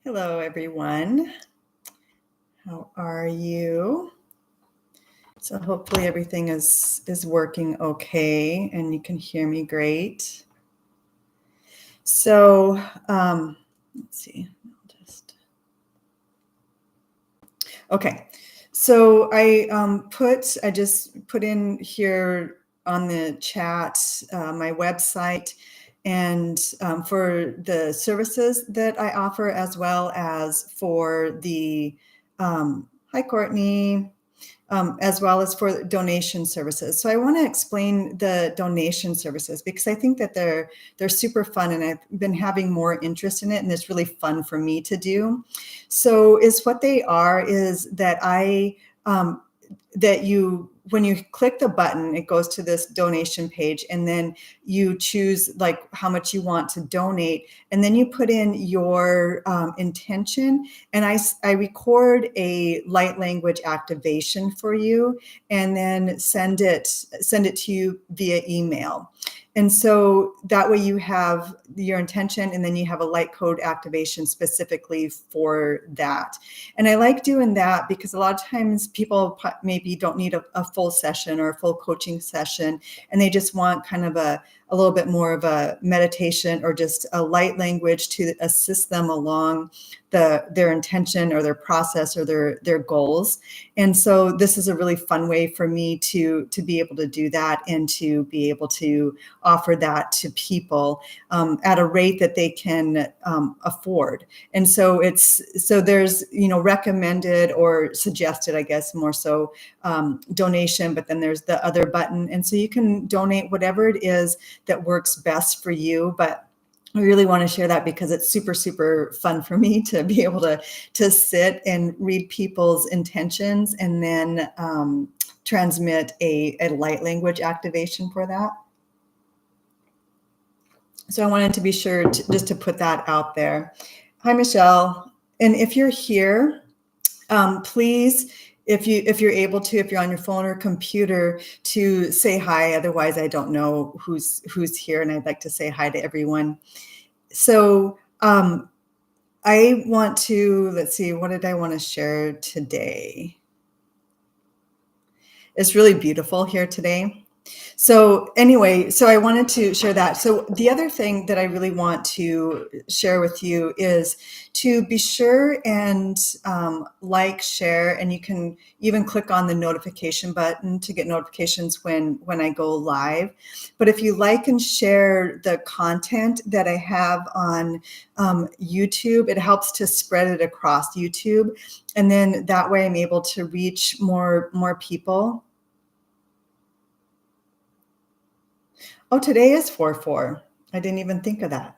Hello, everyone. How are you? So hopefully everything is working okay and you can hear me great. So let's see. Okay. So I just put in here on the chat my website and for the services that I offer, as well as for the hi Courtney, as well as for donation services. So I want to explain the donation services because I think that they're super fun, and I've been having more interest in it, and it's really fun for me to do. So what they are is that when you click the button, it goes to this donation page, and then you choose like how much you want to donate, and then you put in your intention, and I record a light language activation for you, and then send it to you via email. And so that way you have your intention, and then you have a light code activation specifically for that. And I like doing that because a lot of times people maybe don't need a full session or a full coaching session, and they just want kind of a little bit more of a meditation or just a light language to assist them along their intention or their process or their goals. And so this is a really fun way for me to be able to do that and to be able to offer that to people at a rate that they can afford. And so there's recommended or suggested, I guess more so, donation, but then there's the other button, and so you can donate whatever it is that works best for you. But I really want to share that because it's super, super fun for me to be able to sit and read people's intentions and then transmit a light language activation for that. So I wanted to be sure just to put that out there. Hi, Michelle. And if you're here, please, if you're able to, if you're on your phone or computer, to say hi. Otherwise, I don't know who's here, and I'd like to say hi to everyone. So I want to, let's see, what did I want to share today? It's really beautiful here today. So anyway, so I wanted to share that. So the other thing that I really want to share with you is to be sure and like, share, and you can even click on the notification button to get notifications when I go live. But if you like and share the content that I have on YouTube, it helps to spread it across YouTube. And then that way I'm able to reach more people. Oh, today is 4/4. I didn't even think of that.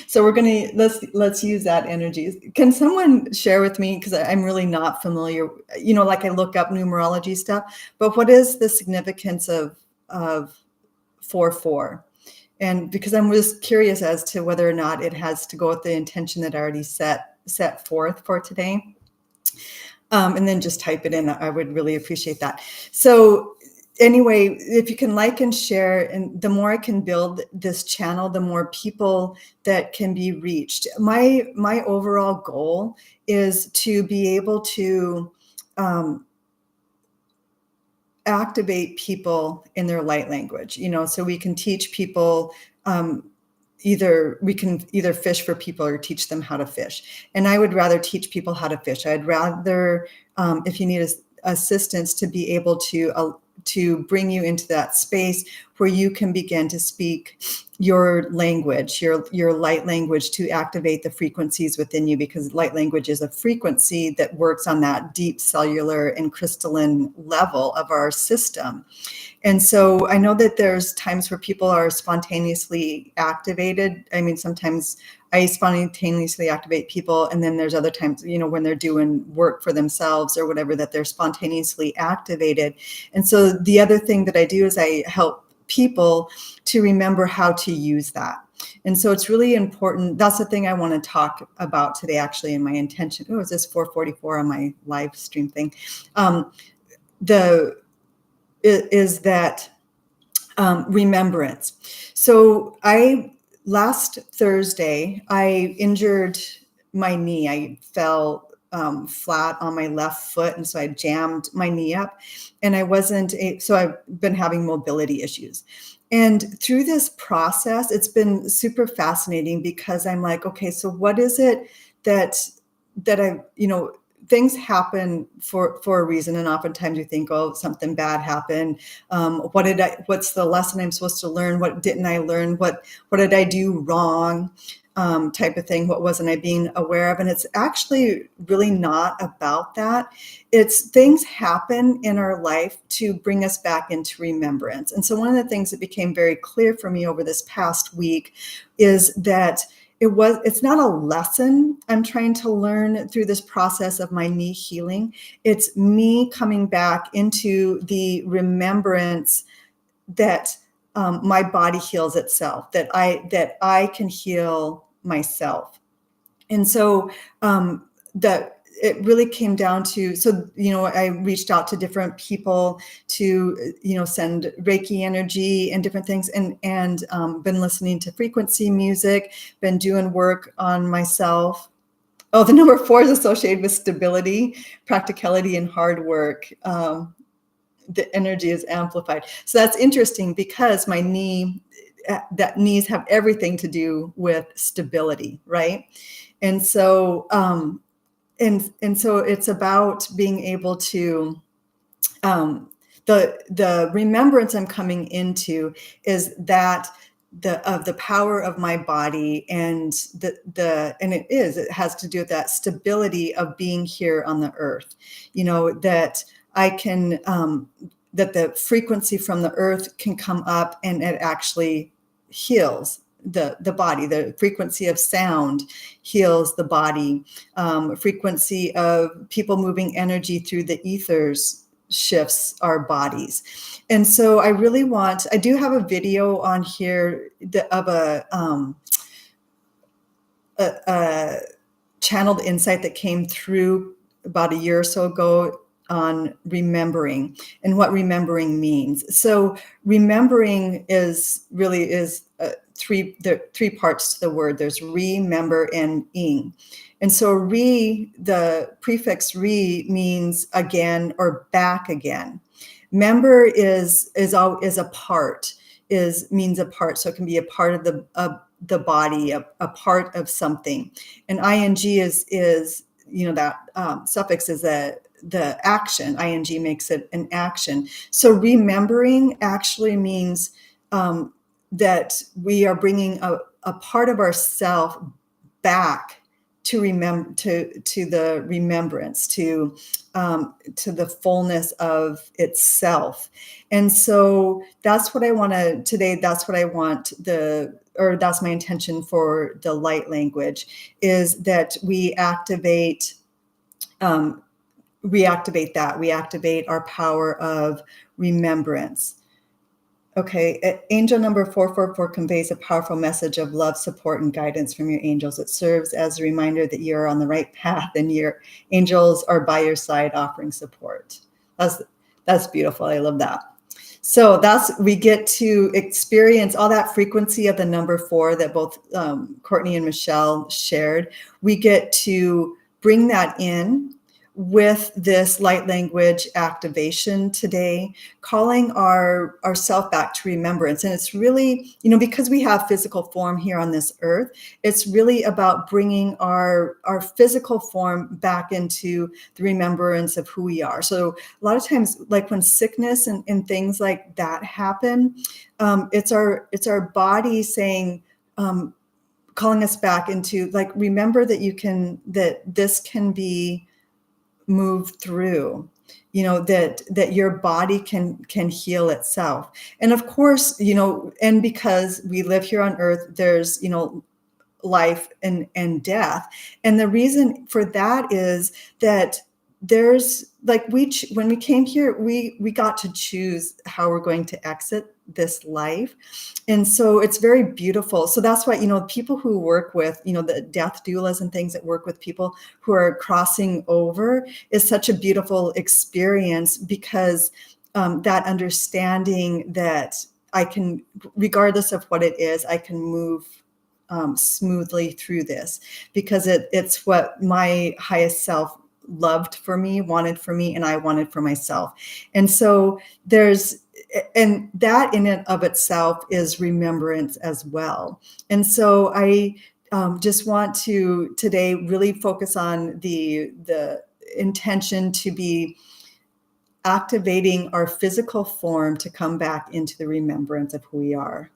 So let's use that energy. Can someone share with me, because I'm really not familiar, like I look up numerology stuff, but what is the significance of 4/4? And because I'm just curious as to whether or not it has to go with the intention that I already set forth for today. And then just type it in. I would really appreciate that. So anyway, if you can like and share, and the more I can build this channel, the more people that can be reached. My overall goal is to be able to activate people in their light language, so we can teach people we can either fish for people or teach them how to fish. And I would rather teach people how to fish. I'd rather, if you need assistance, to be able to bring you into that space where you can begin to speak your language, your light language, to activate the frequencies within you, because light language is a frequency that works on that deep cellular and crystalline level of our system. And so I know that there's times where people are spontaneously activated. I mean, sometimes I spontaneously activate people, and then there's other times, when they're doing work for themselves or whatever, that they're spontaneously activated. And so the other thing that I do is I help people to remember how to use that. And so it's really important. That's the thing I want to talk about today, actually, in my intention. Oh, is this 4:44 on my live stream thing? Is that remembrance. So I last Thursday, I injured my knee. I fell flat on my left foot, and so I jammed my knee up, and so I've been having mobility issues. And through this process, it's been super fascinating because I'm like, okay, so what is it that I, things happen for a reason, and oftentimes you think, oh, something bad happened. What's the lesson I'm supposed to learn? What didn't I learn? What did I do wrong? Type of thing. What wasn't I being aware of? And it's actually really not about that. It's things happen in our life to bring us back into remembrance. And so one of the things that became very clear for me over this past week is that it's not a lesson I'm trying to learn through this process of my knee healing. It's me coming back into the remembrance that my body heals itself, that I can heal myself. And so that it really came down to, I reached out to different people to, send Reiki energy and different things, and been listening to frequency music, been doing work on myself. Oh, the number 4 is associated with stability, practicality, and hard work. The energy is amplified. So that's interesting because my knees have everything to do with stability, right? And so, and so it's about being able to, the remembrance I'm coming into is that the power of my body, and it has to do with that stability of being here on the earth, that I can, that the frequency from the earth can come up and it actually heals the body. The frequency of sound heals the body. Frequency of people moving energy through the ethers shifts our bodies. And so I do have a video on here of a channeled insight that came through about a year or so ago on remembering and what remembering means. So remembering is there are 3 parts to the word. There's remember and ing. And so the prefix means again or back again. Member is a part, means a part. So it can be a part of the body, a part of something. And ing is that suffix is the action. Ing makes it an action. So remembering actually means that we are bringing a part of ourself back to the remembrance, to the fullness of itself. And so that's what I want to today. That's what I want that's my intention for the light language, is that we activate our power of remembrance. Okay, angel number 444 conveys a powerful message of love, support, and guidance from your angels. It serves as a reminder that you're on the right path and your angels are by your side offering support. That's beautiful. I love that. So we get to experience all that frequency of the number 4 that both Courtney and Michelle shared. We get to bring that in with this light language activation today, calling our self back to remembrance. And it's really, because we have physical form here on this earth, it's really about bringing our physical form back into the remembrance of who we are. So a lot of times, like when sickness and things like that happen, it's our body saying, calling us back into, like, remember that this can be move through, that your body can heal itself. And of course, and because we live here on earth, there's, life and death. And the reason for that is that there's, like, when we came here, we got to choose how we're going to exit this life. And so it's very beautiful. So that's why, people who work with, the death doulas and things that work with people who are crossing over is such a beautiful experience, because that understanding that I can, regardless of what it is, I can move smoothly through this, because it's what my highest self loved for me, wanted for me, and I wanted for myself. And so and that in and of itself is remembrance as well. And so I just want to today really focus on the intention to be activating our physical form to come back into the remembrance of who we are.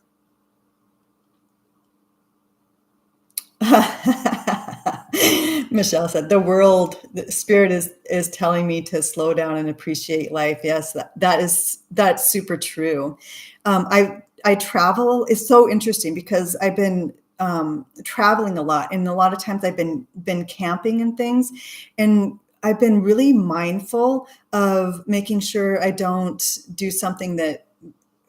Michelle said, the spirit is telling me to slow down and appreciate life. Yes, that's super true. I travel. It's so interesting because I've been traveling a lot, and a lot of times I've been camping and things, and I've been really mindful of making sure I don't do something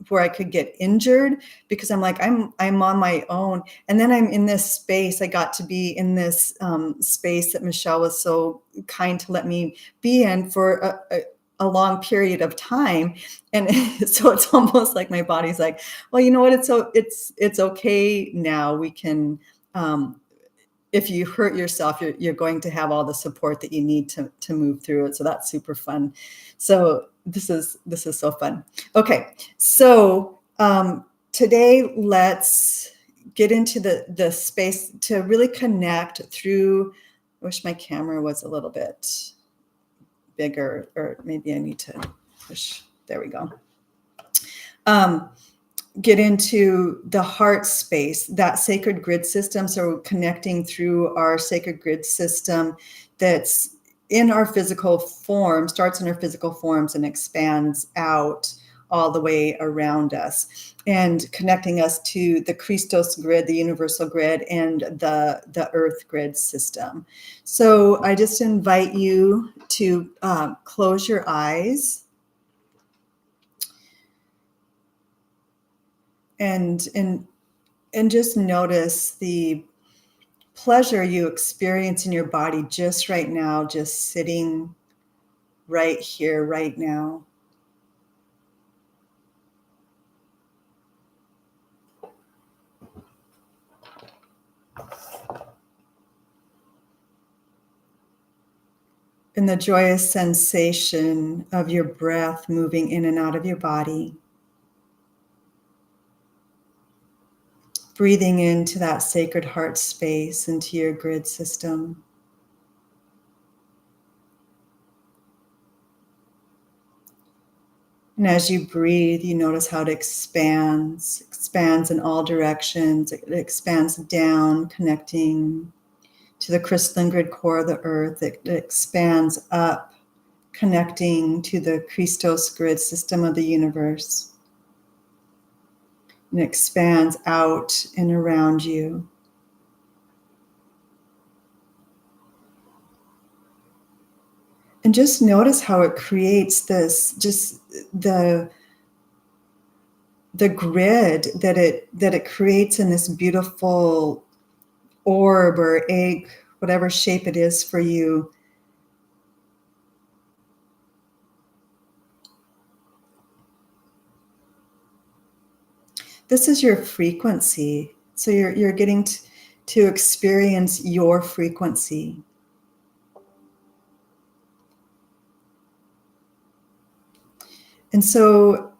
where I could get injured, because I'm like, I'm on my own. And then I'm in this space. I got to be in this space that Michelle was so kind to let me be in for a long period of time. And so it's almost like my body's like, well, you know what? It's okay now. We can, if you hurt yourself, you're going to have all the support that you need to move through it. So that's super fun. So this is so fun. Okay, so today let's get into the space to really connect through. I wish my camera was a little bit bigger, or maybe I need to push. There we go. Get into the heart space, that sacred grid system. So connecting through our sacred grid system that's in our physical form, starts in our physical forms and expands out all the way around us, and connecting us to the Christos grid, the universal grid, and the earth grid system. So I just invite you to close your eyes and just notice the pleasure you experience in your body just right now, just sitting right here, right now. And the joyous sensation of your breath moving in and out of your body. Breathing into that sacred heart space, into your grid system. And as you breathe, you notice how it expands in all directions. It expands down, connecting to the crystalline grid core of the earth. It expands up, connecting to the Christos grid system of the universe. And expands out and around you. And just notice how it creates this, just the grid that it creates in this beautiful orb or egg, whatever shape it is for you. This is your frequency. So you're getting to experience your frequency. And so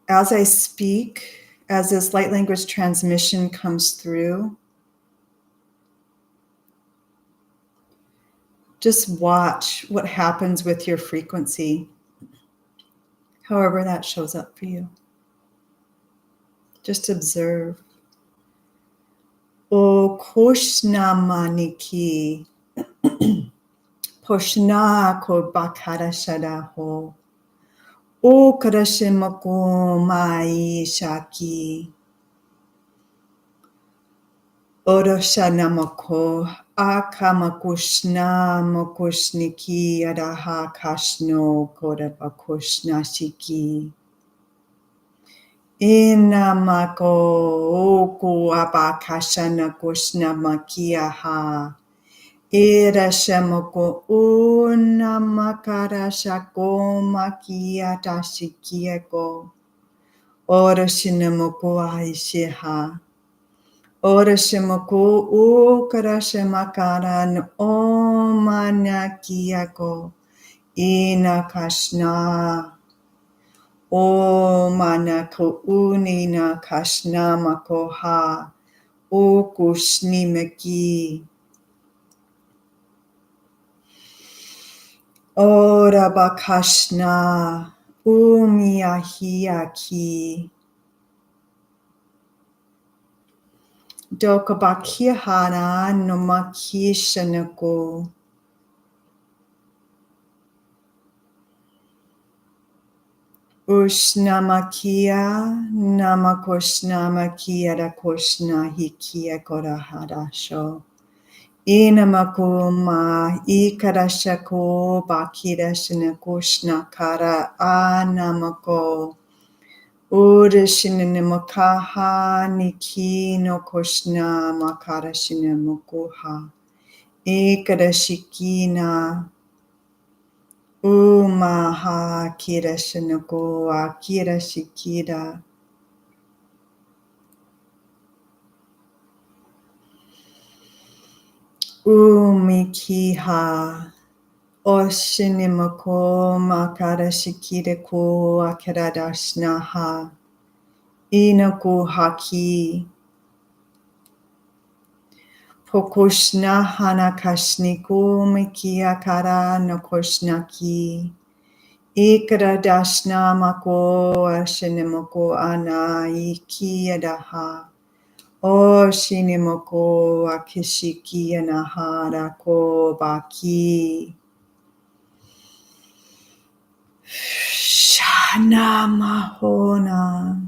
as I speak, as this light language transmission comes through, just watch what happens with your frequency, however that shows up for you. Just observe. O Krishna Maniki, Poshna ko Bakara Shadaho, O Karashimako Mai Shaki, Oroshanamako, Akamakushna Mokushniki Adaha Kashno Kodapakushna Shiki. Inamako oku abakashana kushna makiaha. Irashamoko unamakara shako makia tashikieko. Orashinamoko aishiha. Ora shimoko ukara shimakaran omanakiako ina kashna omanako unina kashna makoha okushnimaki ora bakashna umiahiaki dokabakihana no makishanako Ushnamakia namakoshnamakia rakoshna hikia korahadasho. Inamakoma ikarashako bakirashina koshna kara anamako. Urashinamakaha niki no koshna makarashina mokoha. Ikarashikina Umaha kirashinako akira shikira. Umikiha oshinimako makara shikira ko akiradashnaha. Inako haki. Pokoshna hanakashniko mikiakara nakoshnaki. Ikradashna mako ashinimoko ana ikiadaha. O shinimoko akishiki anahara ko baki. Shana mahona.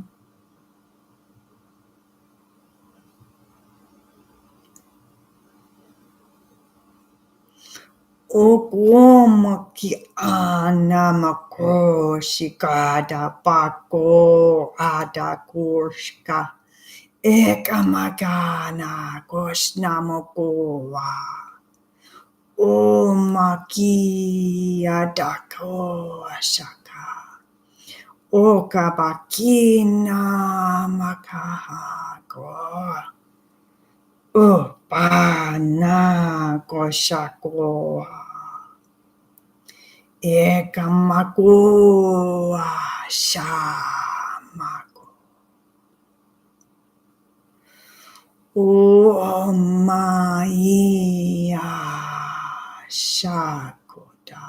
Okumaki anamako shikada bako adakurshka. Ekamagana gosnamokowa. Omaki adako ashaka. Okabakina makahago. Upana goshako. Ekamakoa shamako. O Maya Shakoda.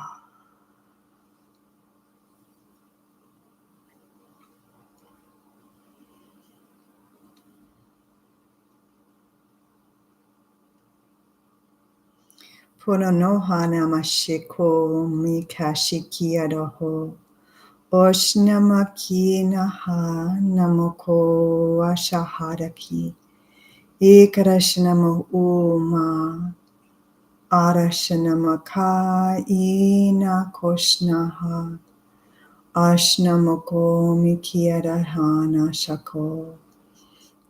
Punonoha namashiko mikashiki adoho. Oshnamaki naha namoko ashahadaki. Ikarashanamo uma. Arashanamaka ina koshnaha. Ashnamoko mikiadahana shako.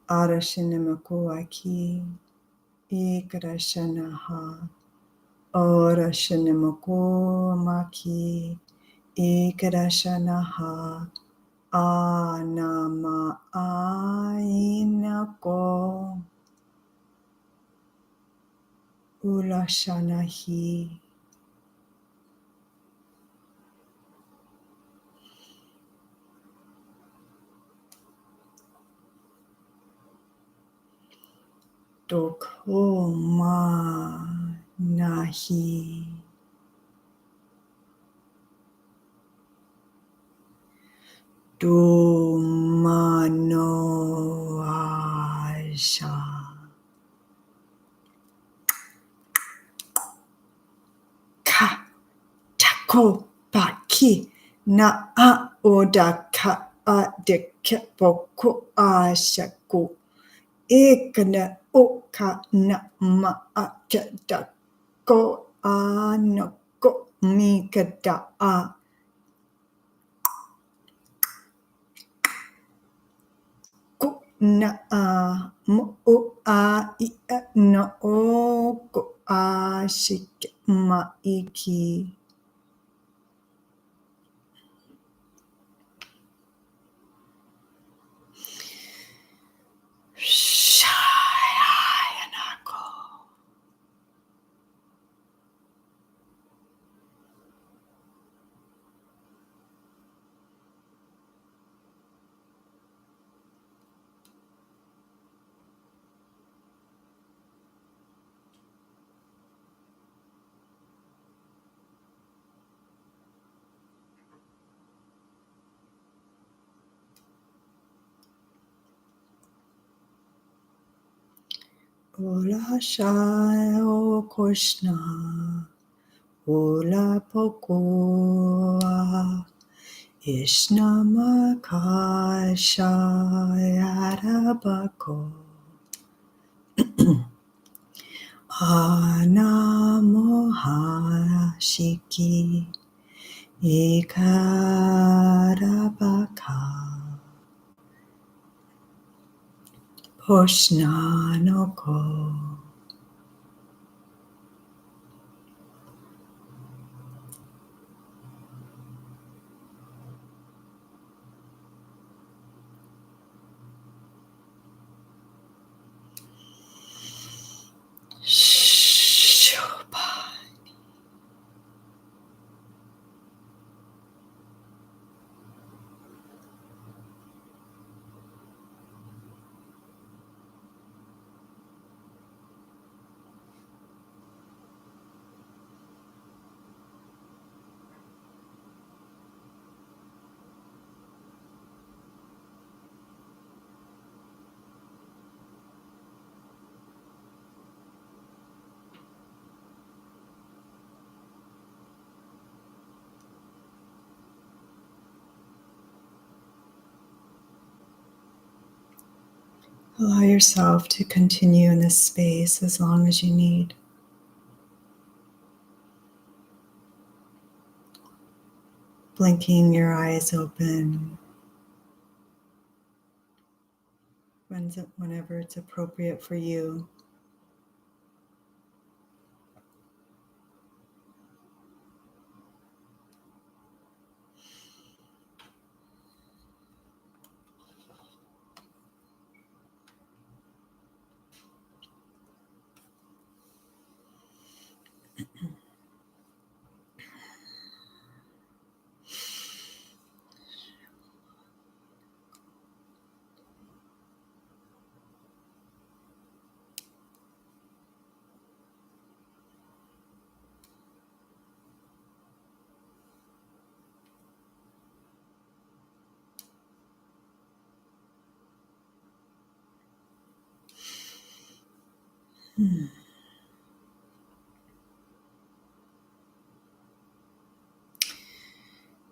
Arashanamako aki. Ikarashanaha. Arashanamako maki. Ikarashanaha. Anama ainako. Ulashanahi. Dokoma nahi. Dumano aisha. Ka tako baki na a oda ka a de kepoko ashaku. Ekana oka na ma a keda ko a no ko mi kada a. Na a mo o a I a no o ko a shik ma iki. Ola Shai O Krishna, Ola Pokoa, Ishnama Shai Arabako, Anamoha Shiki, Ikarabaka, Poshnanoko. Shobha. Allow yourself to continue in this space as long as you need. Blinking your eyes open whenever it's appropriate for you.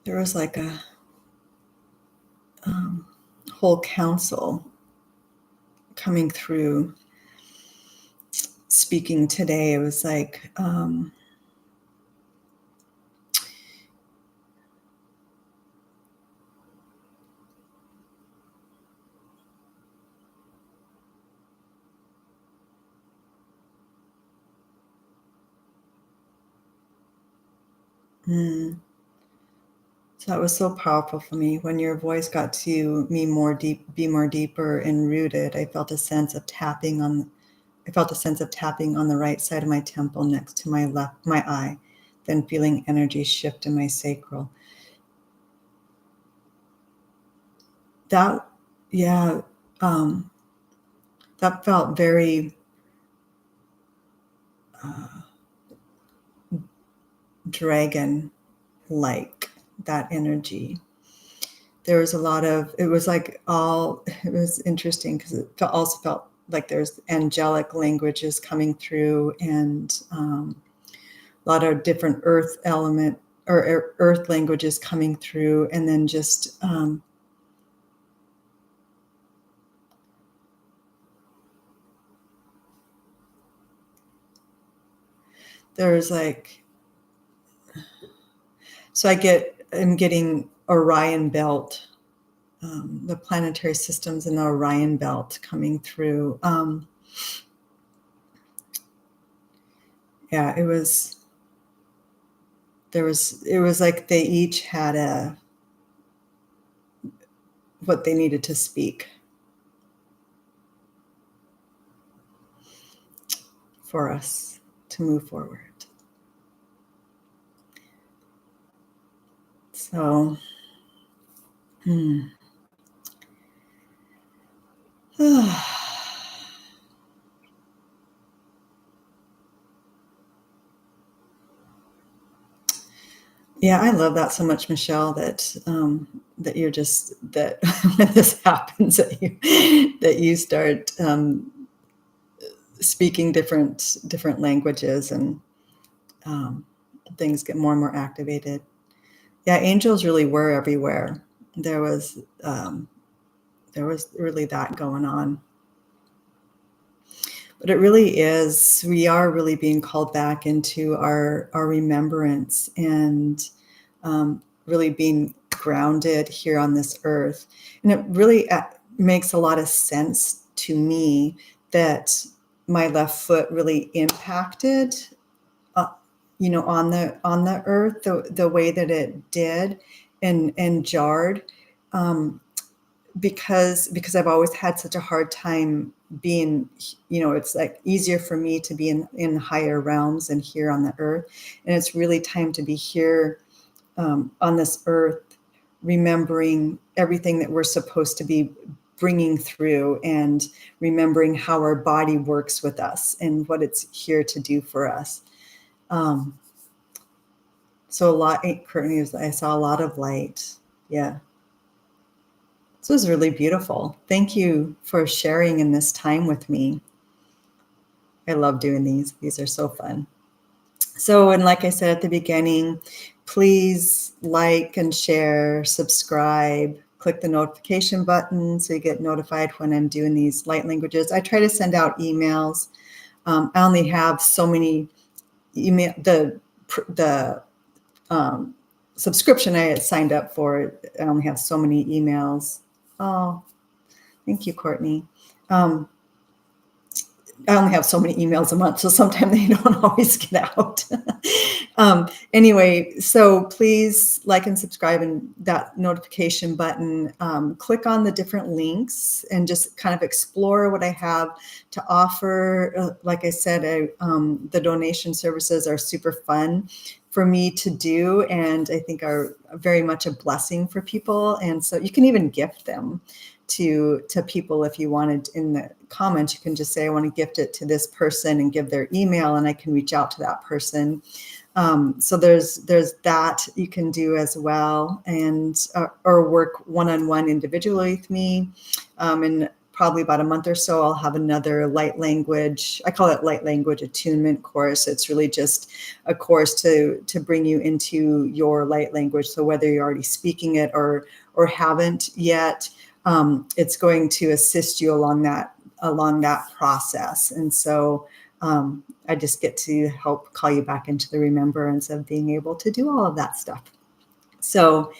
There was like a whole council coming through speaking today. It was like so it was so powerful for me when your voice got to be more deeper and rooted. I felt a sense of tapping on the right side of my temple next to my eye, then feeling energy shift in my sacral. That felt very dragon-like, that energy. There was a lot of, it was interesting because it also felt like there's angelic languages coming through, and a lot of different earth element or earth languages coming through, and then just there's like, so I'm getting Orion belt, the planetary systems in the Orion belt coming through. It was like they each had what they needed to speak for us to move forward. So, yeah, I love that so much, Michelle, that you're just, that when this happens, that you start speaking different languages, and things get more and more activated. Yeah, angels really were everywhere. There was really that going on. But it really is, we are really being called back into our remembrance, and really being grounded here on this earth. And it really makes a lot of sense to me that my left foot really impacted, on the earth, the way that it did, and jarred, because I've always had such a hard time being, it's like easier for me to be in higher realms than here on the earth. And it's really time to be here, on this earth, remembering everything that we're supposed to be bringing through, and remembering how our body works with us and what it's here to do for us. So a lot, Courtney, I saw a lot of light. Yeah. This was really beautiful. Thank you for sharing in this time with me. I love doing these. These are so fun. So, and like I said at the beginning, please like and share, subscribe, click the notification button so you get notified when I'm doing these light languages. I try to send out emails. I only have so many email, the subscription I had signed up for, I only have so many emails. Oh, thank you, Courtney. I only have so many emails a month, so sometimes they don't always get out. Anyway, so please like and subscribe, and that notification button. Click on the different links and just kind of explore what I have to offer. Like I said, the donation services are super fun for me to do, and I think are very much a blessing for people. And so you can even gift them to people if you wanted. In the comments, you can just say, I want to gift it to this person, and give their email, and I can reach out to that person. So there's that you can do as well, and or work one-on-one individually with me. And probably about a month or so, I'll have another light language. I call it light language attunement course. It's really just a course to bring you into your light language. So whether you're already speaking it or haven't yet, it's going to assist you along that process. And so I just get to help call you back into the remembrance of being able to do all of that stuff. So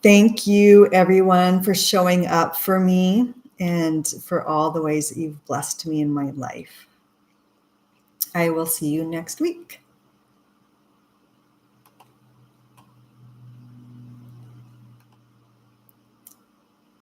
thank you, everyone, for showing up for me, and for all the ways that you've blessed me in my life. I will see you next week.